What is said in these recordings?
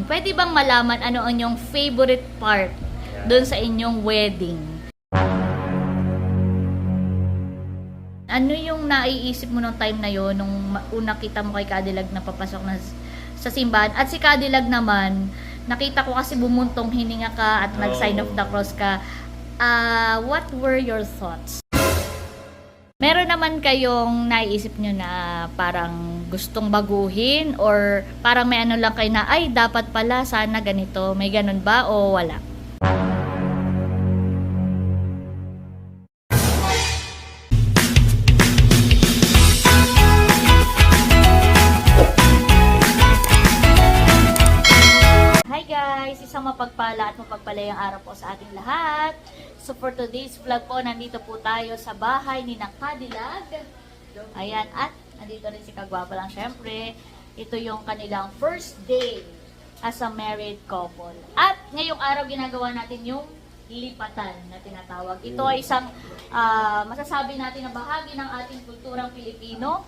wedding. Pwede bang malaman ano ang inyong favorite part doon sa inyong wedding? Ano yung naiisip mo nung time na yon nung una kita mo kay Cadillac na papasok na sa simbahan? At si Cadillac naman, nakita ko kasi bumuntong hininga ka at nag-sign of the cross ka. What were your thoughts? Meron naman kayong naiisip nyo na parang gustong baguhin or parang may ano lang kayo na ay dapat pala sana ganito, may ganun ba o wala? Hi guys! Isang mapagpala at mapagpalayang araw po sa ating lahat. So for today's vlog po, nandito po tayo sa bahay ni Cadillac. Ayan, at nandito rin si Kagwapa lang syempre. Ito yung kanilang first day as a married couple. At ngayong araw ginagawa natin yung lipatan na tinatawag. Ito ay isang masasabi natin na bahagi ng ating kulturang Pilipino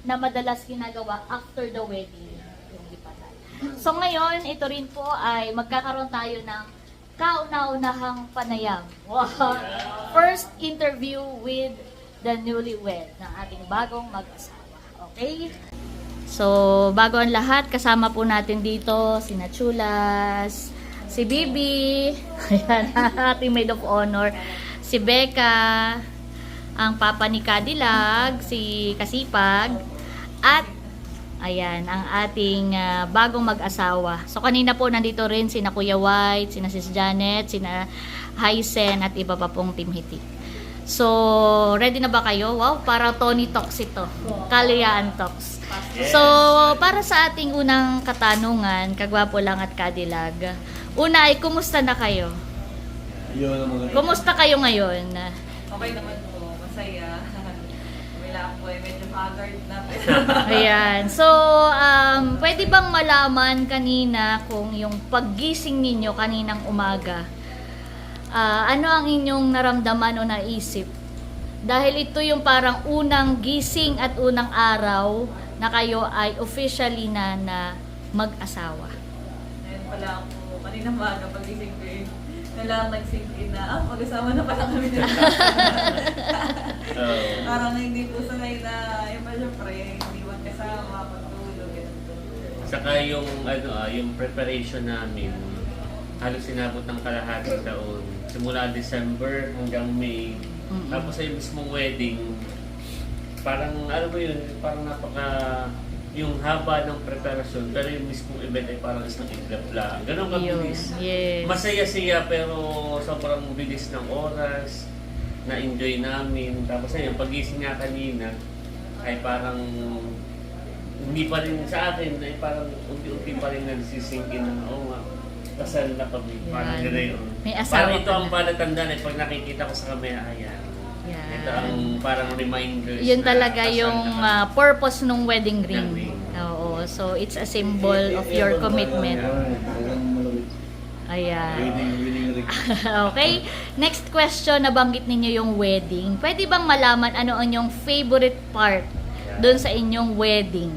na madalas ginagawa after the wedding. Yung lipatan. So ngayon, ito rin po ay magkakaroon tayo ng kauna-unahang panayam. Wow. First interview with the newlywed ng ating bagong mag-asawa. Okay? So, bago ang lahat, kasama po natin dito si Nachulas, si Bibi, ayan, ating maid of honor, si Becca, ang papa ni Cadillac, si Kasipag, at ayan, ang ating bagong mag-asawa. So, kanina po nandito rin sina Kuya White, sina Sis Janet, sina Hysen, at iba pa pong Team Hiti. So, ready na ba kayo? Wow, para Tony Talks ito. Kalayaan Talks. So, para sa ating unang katanungan, Kagwapo lang at Cadillac. Una ay, kumusta na kayo? Kumusta kayo ngayon? Okay naman po, masaya. Wala po, medyo haggard na. Ayan. So, pwede bang malaman kanina kung yung paggising ninyo kaninang umaga, ano ang inyong naramdaman o naisip? Dahil ito yung parang unang gising at unang araw na kayo ay officially na mag-asawa. Ngayon pala po, kanina maaga pagising ko eh. Kailangan nag-sink in na, mag-asawa na pala kami dyan. Parang hindi po sanay na, yung pa syempre, hindi magkasama, pagtulog, ganito. Saka yung, yung preparation namin, halos sinabot ng kalahating taon. Simula December hanggang May. Tapos sa mismong wedding, parang, mo yun, parang yung haba ng preparasyon, pero yung mismong event ay parang isang iglap lang. Ganon kabilis. Yes. Masaya-saya pero sobrang bilis ng oras, na-enjoy namin. Tapos ayun, pagising nga kanina, ay parang hindi pa rin sa akin, ay parang unti-unti pa rin nagsisingkin na, nga, kasal na kami. Parang gano'n. May asawa parang ito ka ang na. palatandaan ay pag nakikita ko sa kamera, ayan. Ito ang parang reminders. Yun na talaga kasal yung na kami. purpose ng wedding ring. Ring. Oo. So, it's a symbol of your commitment. Ayan. Okay. Next question, nabanggit ninyo yung wedding. Pwede bang malaman ano ang inyong favorite part doon sa inyong wedding?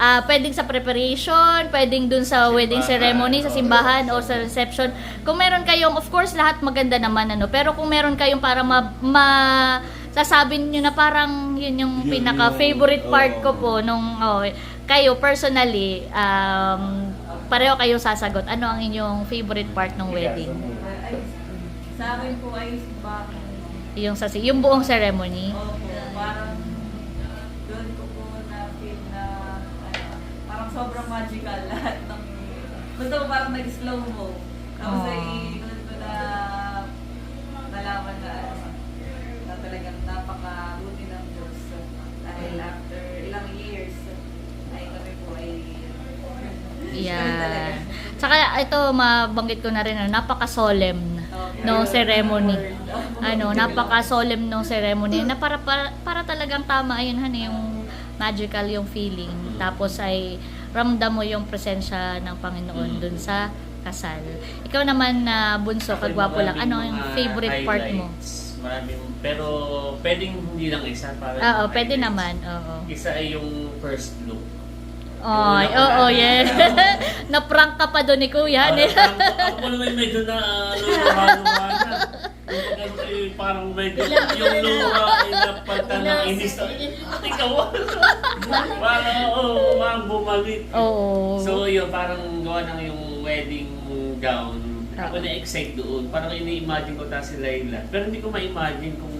Pwedeng sa preparation, pwedeng dun sa wedding ceremony, sa simbahan o sa reception. Kung meron kayong, of course, lahat maganda naman, pero kung meron kayong para sasabi niyo na parang yun yung pinaka-favorite part ko po nung kayo personally, pareho kayo sasagot. Ano ang inyong favorite part ng wedding? Sa akin po ay simbahan. Yung buong ceremony. Opo, parang doon ko po na-feel na parang sobrang magical lahat ng basta ko parang nag-slow mo. Tapos ay doon ko na nalaman na talagang napakabuti ng Diyos. Dahil after ilang years ay kami po ay Yeah. Tsaka ito, mabanggit ko na rin, napaka-solemn no ceremony. Napaka-solemn no ceremony na para talagang tama ayun yung magical yung feeling. Tapos ay ramdam mo yung presensya ng Panginoon dun sa kasal. Ikaw naman na bunso, Kagwapo lang. Ano yung favorite part mo? Maraming, pero pwedeng hindi lang isa para Oo, pwede naman. Oo. Isa ay yung first look. Ay, oo, yeah. Na-prank ka pa doon ni Kuya. Ako naman medyo na luha-luha na. Parang medyo yung luha ay napalta ng inis. Ikaw, parang bumalik. Oo. So yun, parang gawa ng yung wedding gown. Ako na-excite doon. Parang ini-imagine ko ta si Layla. Pero hindi ko ma-imagine kung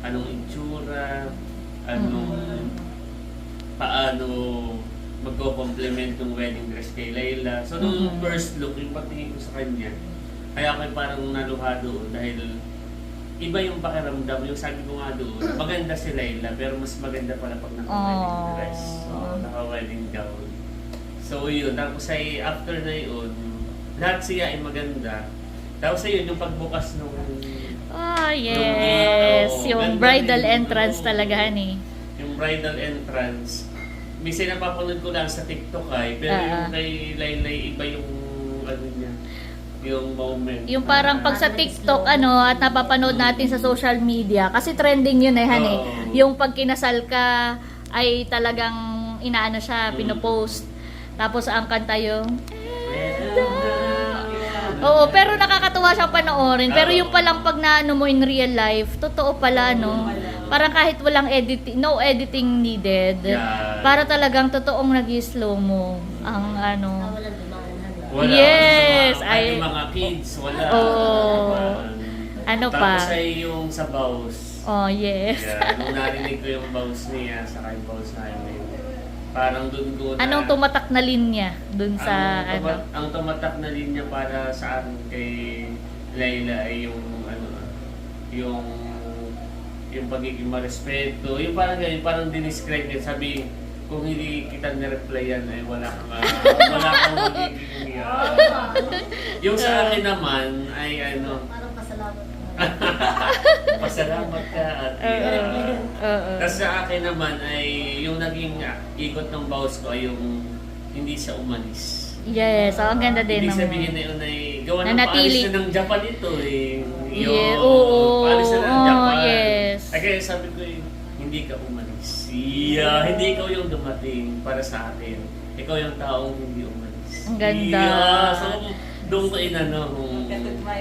anong itsura, paano magko-complement yung wedding dress kay Layla. So nung first look, yung pagtingin ko sa kanya, kaya ako parang naluha doon dahil iba yung pakiramdam. Yung sabi ko nga doon, maganda si Layla, pero mas maganda pala pag naka-wedding dress. So, naka-wedding gown. So yun, tapos ay after na yun, lahat siya ay maganda. Tapos ayun, yung pagbukas nung... Yes. Yung ganda bridal din. entrance talaga, honey. Yung bridal entrance, minsan napapanood ko lang sa TikTok pero yung kay Laylay, iba yung ano niya, yung moment. Yung parang pag sa TikTok, at napapanood natin sa social media, kasi trending yun honey. Yung pag kinasal ka, ay talagang inaano siya, pinopost. Tapos ang kanta yung... Oo, pero nakakatuwa siya panoorin. Pero yung palang pag naano mo in real life, totoo pala, no? Parang kahit walang editing, no editing needed. Yeah. Para talagang totoong nag-slow mo ang ano. Wala. Yes, Ay, mga kids, wala. Oo. Ano pa? Tapos ay yung sa bows. Oh, yes. Yeah, nung narinig ko yung bows niya, saka yung bows namin, parang dun ko na... Anong tumatak na linya dun sa Ang tumatak na linya para sa akin kay Layla ay yung yung pagiging marespeto, yung parang ganyan, parang dinescribe niya, sabi, kung hindi kita nireplyan ay wala kang magiging yung sa akin naman ay Parang pasalamat. pasalamat ka at tapos sa akin naman ay yung naging ikot ng vows ko ay yung hindi siya umalis. Yes, ang ganda din. Ibig sabihin na yun ay gawa ng Nanatili. paalis na ng Japan ito Yeah, oo. Paalis na ng Japan. Yes. Ay kaya sabi ko hindi ka umalis. Hindi ikaw yung dumating para sa akin. Ikaw yung taong hindi umalis. Ang ganda. So doon ko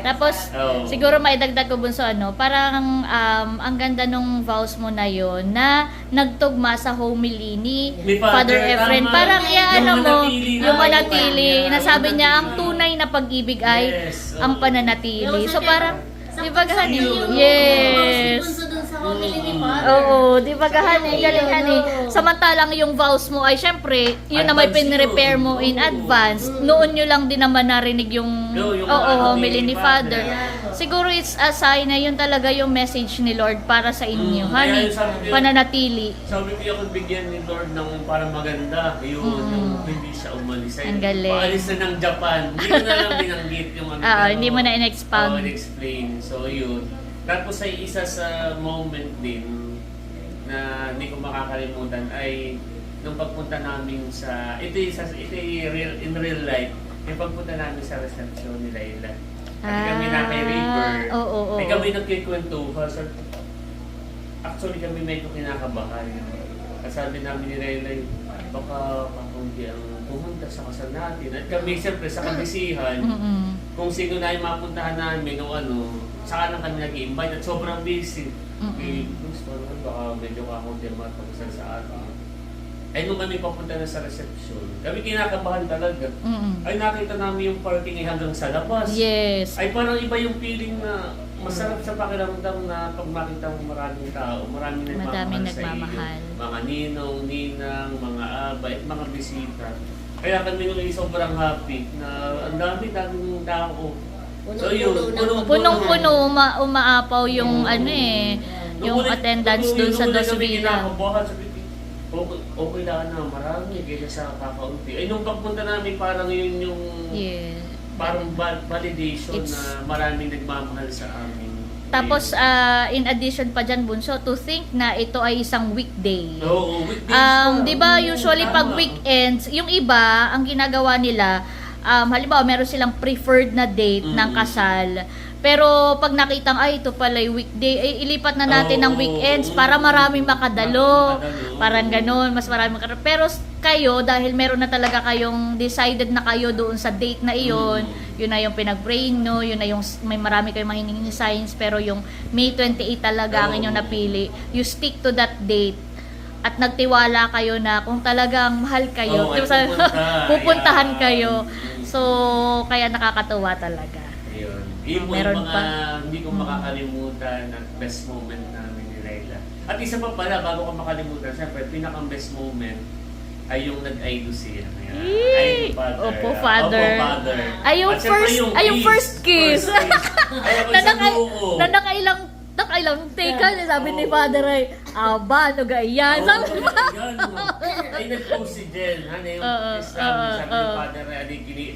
Tapos, siguro maidagdag ko bunso parang ang ganda nung vows mo na yon na nagtugma sa homily ni Father Efren. tama. Parang Yung manatili. nasabi niya ang tunay na pag-ibig ay Yes, ang pananatili. So parang, di ba gahani? Yes. Yes. Dun sa homily ni Father. Oo, di ba gahani? Galing hani. Samantalang yung vows mo ay syempre, yun na may Advance pinrepaire yun. mo in Oo. advance. Noon nyo lang din naman narinig yung Yung homily ni Father. Yeah. Siguro it's a sign na yun talaga yung message ni Lord para sa inyo. Honey, Kaya sabi ko- pananatili. Sabi ko yung bigyan ni Lord ng parang maganda. Yung hindi siya umalis. Ang galing. Paalis na ng Japan. Hindi ko na lang binanggit yung Hindi mo na in-expound. in-explain. So yun. Tapos ay isa sa moment din na hindi ko makakalimutan ay nung pagpunta namin sa ito real in real life yung pagpunta namin sa reception ni Layla. Kasi kami na kay River. Oo. Ay kami nagkikwentuhan. Actually kami medyo kinakabahan. Kasi sabi namin ni Layla, baka hindi ang pumunta sa kasal natin. At kami siyempre sa kabisihan, kung sino na yung mapuntahan namin o saka lang kami nag-i-invite at sobrang busy. Gusto naman baka medyo kakunti ang matapasal sa atin. Ay nung kami papunta na sa reception, kami kinakabahan talaga. Ay nakita namin yung parking hanggang sa labas. Yes. Ay parang iba yung feeling na masarap sa pakiramdam na pag makita mo maraming tao, maraming Madaming nagmamahal sa iyo. nagmamahal. Mga ninong, ninang, mga abay, at mga bisita. Kaya kami nung sobrang happy na ang daming tao. So yun, Punong-puno, umaapaw yung yung attendance dun sa Dos Villa. Okay lang na, marami kaysa sa kakaunti. Ay nung pagpunta namin parang yun yung Yeah. parang validation It's- na maraming nagmamahal sa amin. Tapos, in addition pa dyan, Bunso, to think na ito ay isang weekday. Oo, weekdays pa. Di ba usually pag Tama. weekends, yung iba, ang ginagawa nila, halimbawa meron silang preferred na date ng kasal. Pero pag nakitang, ito pala yung weekday, ilipat na natin ng weekends para maraming makadalo. Parang ganun, mas maraming makadalo. Pero kayo, dahil meron na talaga kayong decided na kayo doon sa date na iyon, yun na yung pinag-pray nyo, yun na yung may marami kayong mahiningin signs, pero yung May 28 talaga ang inyong napili, you stick to that date at nagtiwala kayo na kung talagang mahal kayo, Oo, di ba, ay pupuntahan Ayan. kayo. So, kaya nakakatuwa talaga. Ayun. Yun po Meron yung mga pa. hindi ko makakalimutan at best moment namin ni Laila. At isa pa pala, bago ko makalimutan, siyempre, pinaka-best moment ay yung nag-I do siya. Yee! I do father. Opo, father. Opo, father. Ay, yung At siyempre, first kiss. First kiss. Ay, ako sa buo. Na nakailang take ka, sabi ni Father ay, aba, ano ganyan? Sabi mo, Ay, nag-post si Jen. Ano yung Oo, sabi oo, ni oo. Father,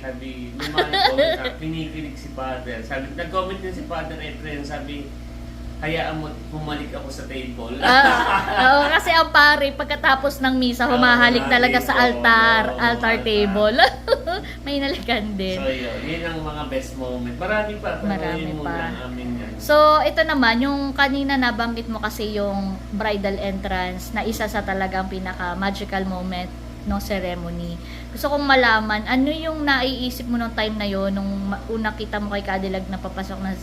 sabi, may mga nag-comment na kinikilig si Father. Sabi, nag-comment din si Father Efren, sabi, hayaan mo, bumalik ako sa table. oo, kasi ang pare, pagkatapos ng misa, humahalik talaga sa altar table. May nalikan din. So yun ang mga best moment. Marami pa. Pero Marami yun pa. muna ang amin yan. So, ito naman, yung kanina nabanggit mo kasi yung bridal entrance na isa sa talagang pinaka-magical moment ng ceremony. Gusto kong malaman, ano yung naiisip mo nung time na yon nung una kita mo kay Cadillac na papasok na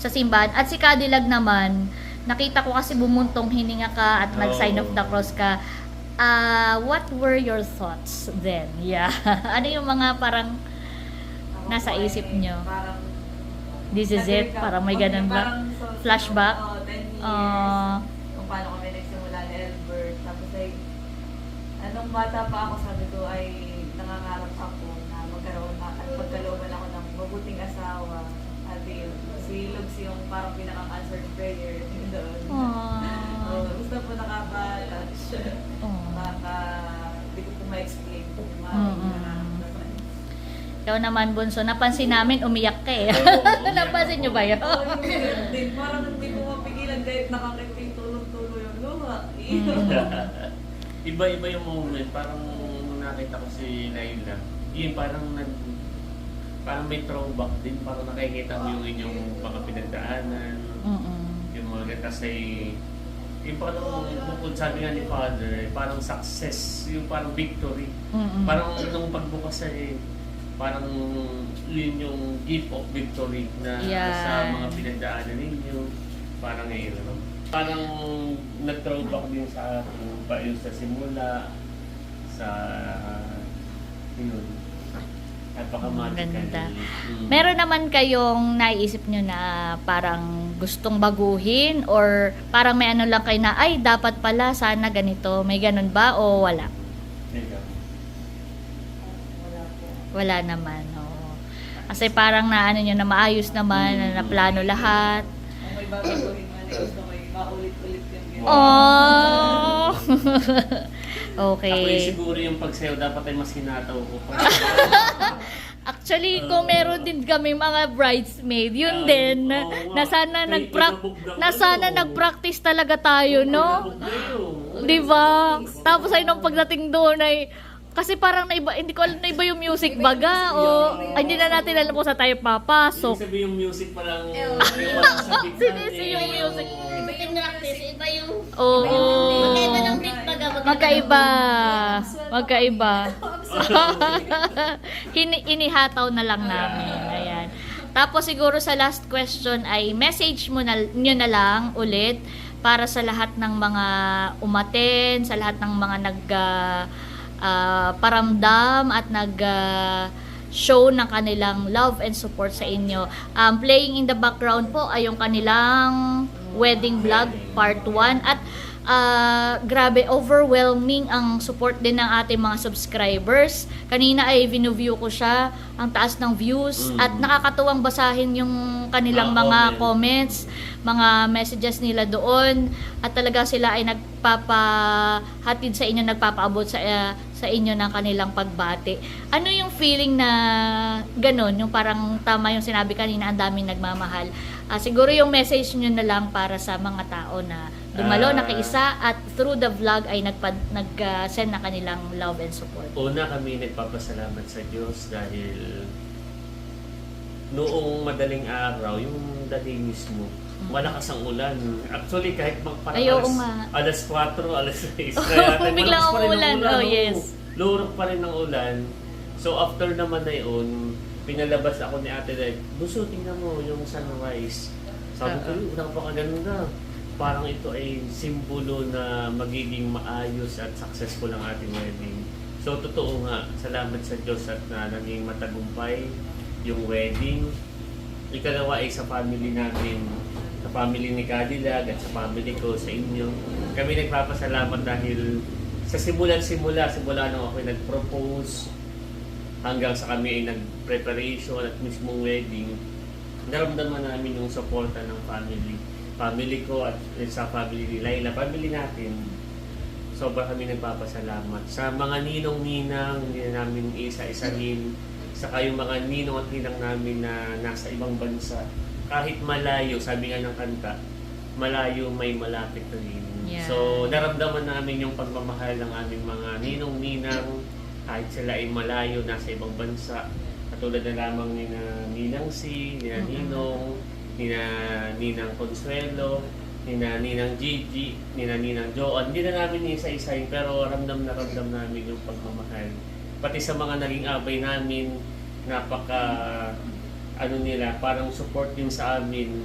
sa simbahan? At si Cadillac naman, nakita ko kasi bumuntong hininga ka at nag-sign of the cross ka. What were your thoughts then? Yeah. Ano yung mga parang Ako nasa po ay isip nyo? Parang, This is it? Parang may ganun ba? Parang Flashback? 10 years. Ah. Kung paano kami nagsimula ni Albert. Tapos ay, anong bata pa ako, sabi ko ay nangangarap ako na magkaroon na, at pagkalooban ako ng mabuting asawa. At yun, si Lugs yung parang pinaka-answered prayer. Yun doon. Gusto po nakaka-touch. Hindi ko po ma-explain kung nararamdaman. Ikaw naman, Bunso, napansin namin, umiyak ka eh. Oo, Napansin nyo ba yun? Oo, yung ganun din. Parang hindi ko mapigilan kahit nakakita yung tulog-tuloy yung luha. Iba-iba yung moment. Parang nung nakita ko si Laila, yun parang may throwback din. Parang nakikita mo yung inyong mga pinagdaanan. Yung mga kasi yung parang bukod sabi nga ni Father, parang success, yung parang victory. Parang nung pagbukas ay parang yun yung gift of victory na sa mga pinagdaanan ninyo. Parang ngayon, no? Parang nag-throwback din sa akin pa yun sa simula, sa yun. Ganda. Meron naman kayong naiisip nyo na parang gustong baguhin or parang may ano lang kayo na, ay, dapat pala, sana ganito. May ganun ba o wala? Wala naman. Oo. Kasi parang na ano nyo na maayos naman, na plano lahat. Kung may babaguhin man, gusto ko yung maulit-ulit yung gano'n. Oh! Ako Okay. siguro yung pagsayaw dapat ay mas hinataw ko pa. Actually, kung meron din kami mga bridesmaid, yun din, na sana nag-practice talaga tayo, no? Di ba? Tapos ay nung pagdating doon ay, kasi parang naiba, hindi ko alam na iba yung music baga, o hindi na natin alam kung saan tayo papasok. Ibig sabihin yung music parang Sinisi yung music. Iba yung practice, iba yung... Oo. Magkaiba ng beat baga. Magkaiba. Inihataw na lang namin. Ayan. Tapos siguro sa last question ay message nyo na lang ulit para sa lahat ng mga umaten, sa lahat ng mga paramdam at show ng kanilang love and support sa inyo. Playing in the background po ay yung kanilang wedding vlog part 1 at grabe, overwhelming ang support din ng ating mga subscribers. Kanina ay view ko siya, ang taas ng views at nakakatuwang basahin yung kanilang mga comments, mga messages nila doon at talaga sila ay nagpapahatid sa inyo, nagpapaabot sa inyo ng kanilang pagbati. Ano yung feeling na ganun, yung parang tama yung sinabi kanina, ang daming nagmamahal. Siguro yung message nyo na lang para sa mga tao na dumalo na kaisa at through the vlog ay nag-send na kanilang love and support. Una kami nagpapasalamat sa Diyos dahil noong madaling araw, yung dating mismo, malakas ang ulan. Actually, kahit Ay, oo nga. alas 4, alas 6, kaya Biglang malakas pa rin ang umulan. Oh, yes. lurok pa rin ng ulan. So after naman na yun, pinalabas ako ni Ate Leg, Buso, tingnan mo yung sunrise. Sabi ko, napakaganda. Parang ito ay simbolo na magiging maayos at successful ang ating wedding. So totoo nga, salamat sa Diyos at na naging matagumpay yung wedding. Ikalawa ay sa family natin, sa family ni Cadillac at sa family ko, sa inyo. Kami nagpapasalamat dahil sa simula nung ako nag-propose, hanggang sa kami ay nag-preparation at mismong wedding, naramdaman namin yung suporta ng family ko at sa family ni Laila, family natin. Sobra kami nagpapasalamat. Sa mga ninong-ninang, hindi na namin isa-isahin, saka yung mga ninong at ninang namin na nasa ibang bansa, kahit malayo, sabi nga ng kanta, malayo may malapit rin. Yeah. So, naramdaman namin yung pagmamahal ng aming mga ninong-ninang, kahit sila ay malayo, nasa ibang bansa. Katulad na lamang ni na Ninang Si, ni na Ninong, ni na Ninang Consuelo, ni na Ninang Gigi, ni na Ninang Joan. Hindi na namin isa-isahin, pero ramdam namin yung pagmamahal. Pati sa mga naging abay namin, nila, parang support din sa amin.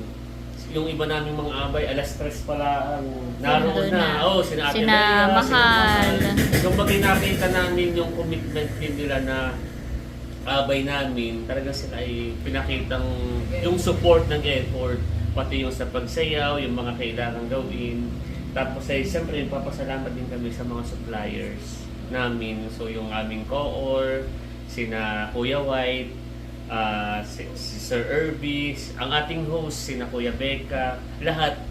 Yung iba namin mga abay, alas 3 pala ang naroon na. Oo, sina Ate Lea, Mahal. Yung pag nakita namin yung commitment din nila na abay namin, talaga sila ay pinakitang yung support ng effort, pati yung sa pagsayaw, yung mga kailangan gawin. Tapos ay siyempre papasalamat din kami sa mga suppliers namin. So yung aming co-or, sina Kuya White, si Sir Irby, ang ating host, sina Kuya Becca, lahat,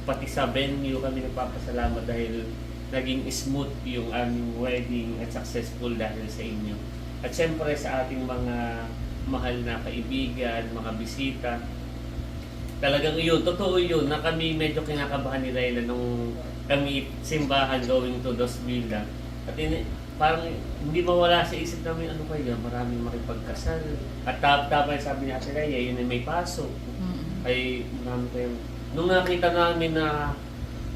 pati sa venue kami nagpapasalamat dahil naging smooth yung aming wedding at successful dahil sa inyo. At syempre sa ating mga mahal na kaibigan, mga bisita, talagang yun, totoo yun, na kami medyo kinakabahan ni Laila nung kami simbahan going to Dos Villa. At parang hindi mawala sa isip namin, ano kaya, maraming makipagkasal. At tapos sabi ni Ate Laila, yun ay may pasok. Ay marami kayong... Nung nakita namin na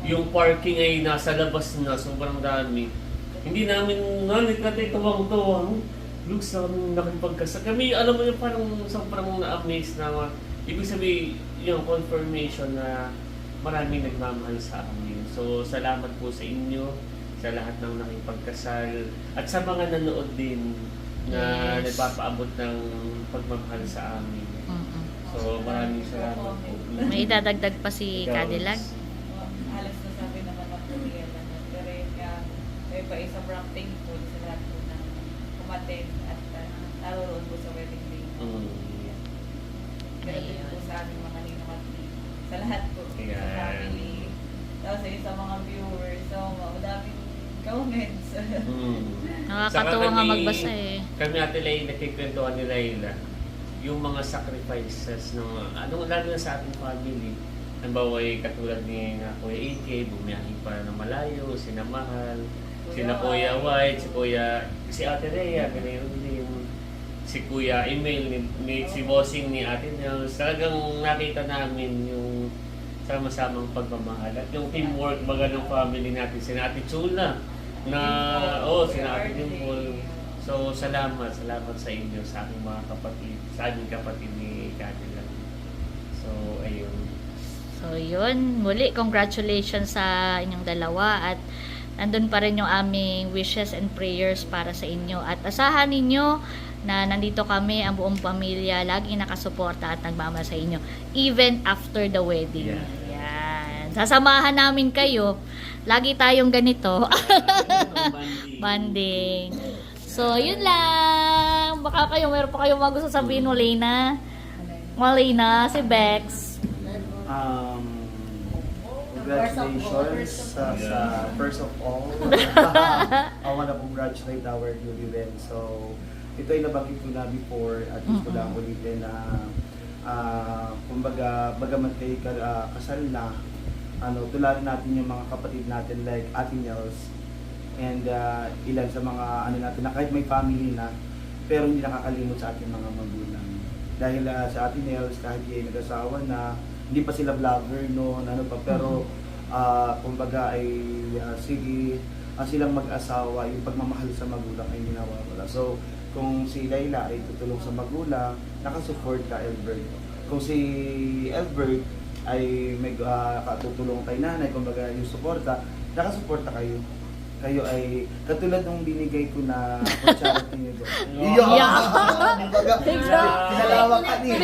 yung parking ay nasa labas na, sobrang dami, hindi namin nalikatay tuwang-tuwang. Looks na kami nakipagkasal. Kami, alam mo yung parang sobrang na-amaze na, ibig sabihin, yung confirmation na maraming nagmamahal sa amin. So, salamat po sa inyo, sa lahat ng nakipagkasal, at sa mga nanood din na nagpapaabot ng pagmamahal sa amin. So, maraming salamat po. May idadagdag pa si Cadillac. Halos nasabi naman ako niya na. Pero yun nga, may pa sobrang thankful sa lahat po na umattend at naroon po sa wedding day. Pero din po sa aming mga ninong at sa lahat po, sa family. Tapos sa mga viewers, so madaming comments. Nakakatuwa nga magbasa eh. Kami Ate Laila, nagkikwentuhan ni Laila, yung mga sacrifices ng lalo na sa ating family. Halimbawa ay katulad ni Kuya AK, bumiyahe para na malayo, sina Mahal, sina Kuya White, si Ate Rhea, ganoon din, si Kuya Emil, si Bossing ni Ate Nels. Talagang nakita namin yung sama-samang pagmamahal at yung teamwork baga ng family natin, sina Ate Chula, sina Ate Dimple. So, salamat sa inyo, sa aking mga kapatid, sa aming kapatid ni Cadillac. So, ayun. So, yun. Muli, congratulations sa inyong dalawa at nandun pa rin yung aming wishes and prayers para sa inyo. At asahan ninyo na nandito kami, ang buong pamilya, laging nakasuporta at nagmamahal sa inyo. Even after the wedding. Yeah. Yan. Sasamahan namin kayo. Lagi tayong ganito. Banding. So, yun lang. Baka meron pa kayong mga gusto sabihin mo, Lena. Malina, si Bex. Congratulations sa first of all. I want to congratulate our newlywed. So, ito ay nabanggit ko na before at gusto lang ulitin na kumbaga, bagamat kayo kasal na, tularan natin yung mga kapatid natin like Ate Nels and ilan sa mga natin na kahit may family na, pero hindi nakakalimot sa ating mga magulang. Dahil sa Ate Nels, kahit ay nag-asawa na, hindi pa sila vlogger noon, pero kumbaga ay sige, silang mag-asawa, yung pagmamahal sa magulang ay hindi nawawala. So, kung si Layla ay tutulong sa magulang, nakasupport ka, Elbert. Kung si Elbert ay may katutulong kay nanay, kumbaga yung suporta, nakasuporta kayo. Kayo ay katulad nung binigay ko na kutsara niyo doon. Kumbaga, pinalawak ka din.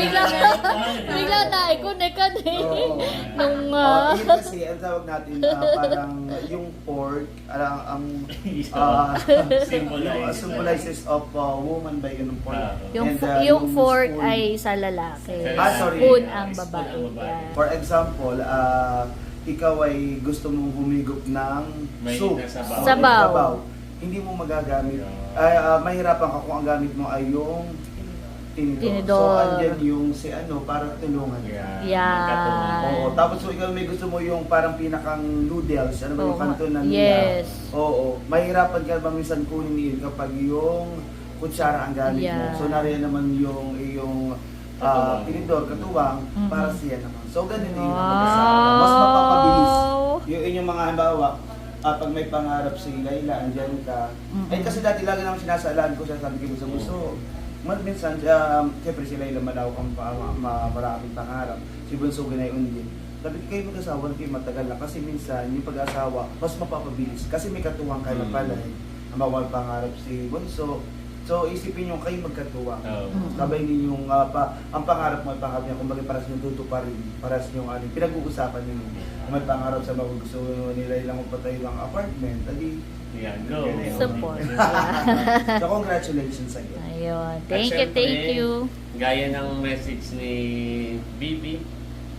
Bigla na, ikunik ka din. Oo. Nung, Yun kasi, ang tawag natin, parang yung pork, ang symbolizes of woman by ganun pork. yung, And, yung fork spoon. ay sa lalaki. Sorry. Spoon ang babae. Yan. For example, ikaw ay gusto mong humigop ng May soup. sabaw. Sabaw. Hindi mo magagamit. Yeah. Mahirapan ka kung ang gamit mo ay yung tinidor. Tinidor. So, andyan yung si para tulungan. Yan. Oo. Tapos so, ikaw may gusto mo yung parang pinakang noodles. Ano ba yung Oo. kanto na nila? Yes. Oo. Mahirapan ka ba minsan kunin yun kapag yung kutsara ang gamit mo. Yeah. So, nariyan naman yung tinidor, katuwang, para siya naman. So, ganun din yung mag-asawa. Mas mapapabilis. Yung inyong mga halimbawa, pag may pangarap si Layla, andyan ka. Eh kasi dati lagi naman sinasalaan ko, sabi ko sa gusto. Minsan, siyempre si Layla malawak ang maraming pangarap. Si Bunso ganayon din. Sabi ko kayo mag-asawa, kayo matagal na. Kasi minsan, yung pag-asawa, mas mapapabilis. Kasi may katuwang kayo na pala. Ang bawal pangarap si Bunso. So, isipin nyo kayo magkatuwang. Sabay ninyong, ang pangarap mo, pangarap niya, kung bagay para sa inyong tutuparin, para sa inyong pinag-uusapan ninyo. Kung may pangarap sa mga gusto nila ilang magpatayo ng apartment, adi, Yan, go. Support. so congratulations sa iyo. Ayun. At Thank syempre, you. Gaya ng message ni Bibi,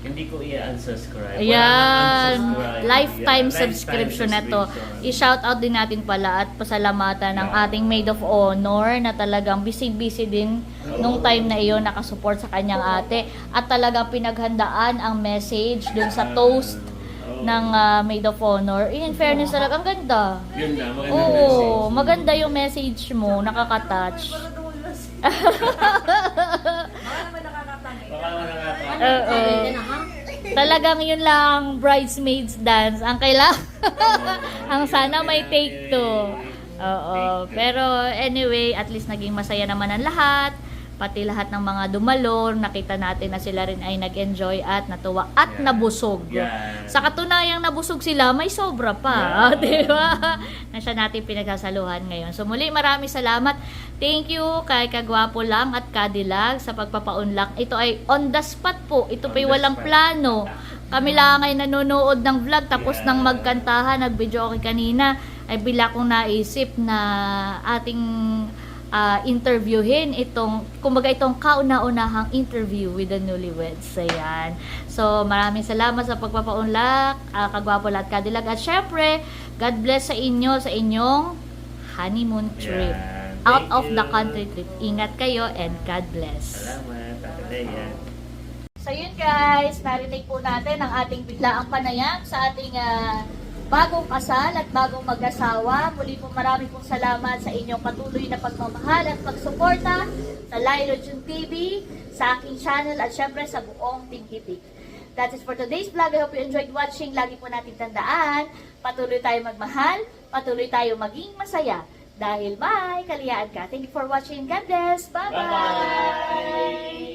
hindi ko i-unsubscribe. Ayan. Wala nang unsubscribe. Lifetime Yeah, subscription na to. subscription. I-shoutout din natin pala at pasalamatan ng ating maid of honor na talagang busy-busy din nung time na iyon nakasupport sa kanyang ate. At talagang pinaghandaan ang message dun sa toast ng maid of honor. In fairness talaga, ang ganda. Yun na, maganda Oo, message. maganda yung message mo, nakaka-touch. Baka naman nakakatangi. Baka nakaka- Oo. Talagang yun lang, bridesmaids dance. Ang kailangan, ang sana may take two. Oo. Pero anyway, at least naging masaya naman ang lahat. Pati lahat ng mga dumalo, nakita natin na sila rin ay nag-enjoy at natuwa at Yeah. nabusog. Yan. Sa katunayang nabusog sila, may sobra pa. Di ba? Na siya natin pinagsasaluhan ngayon. So muli, maraming salamat. Thank you kay Kagwapo lang at Kadilag sa pagpapaunlak. Ito ay on the spot po. Ito On pa'y the walang spot. plano. Kami lang ay nanonood ng vlog tapos Yeah. nang magkantahan, nag-video okay kanina, ay bila kong naisip na ating interviewin kumbaga itong kauna-unahang interview with the newlyweds. Ayan. So, maraming salamat sa pagpapaunlak, Kagwapo at Kadilag. At syempre, God bless sa inyo, sa inyong honeymoon trip. Yan. Out Thank of the you. country trip. Ingat kayo and God bless. Salamat. Yan. So yun guys, narinig po natin ang ating biglaang panayam sa ating bagong kasal at bagong mag-asawa. Muli po marami pong salamat sa inyong patuloy na pagmamahal at pagsuporta sa Lailo Jun TV, sa aking channel at syempre sa buong Team Hitik. That is for today's vlog. I hope you enjoyed watching. Lagi po natin tandaan, patuloy tayo magmahal, patuloy tayo maging masaya. Dahil may kaliyaan ka. Thank you for watching. God bless. Bye-bye! Bye-bye!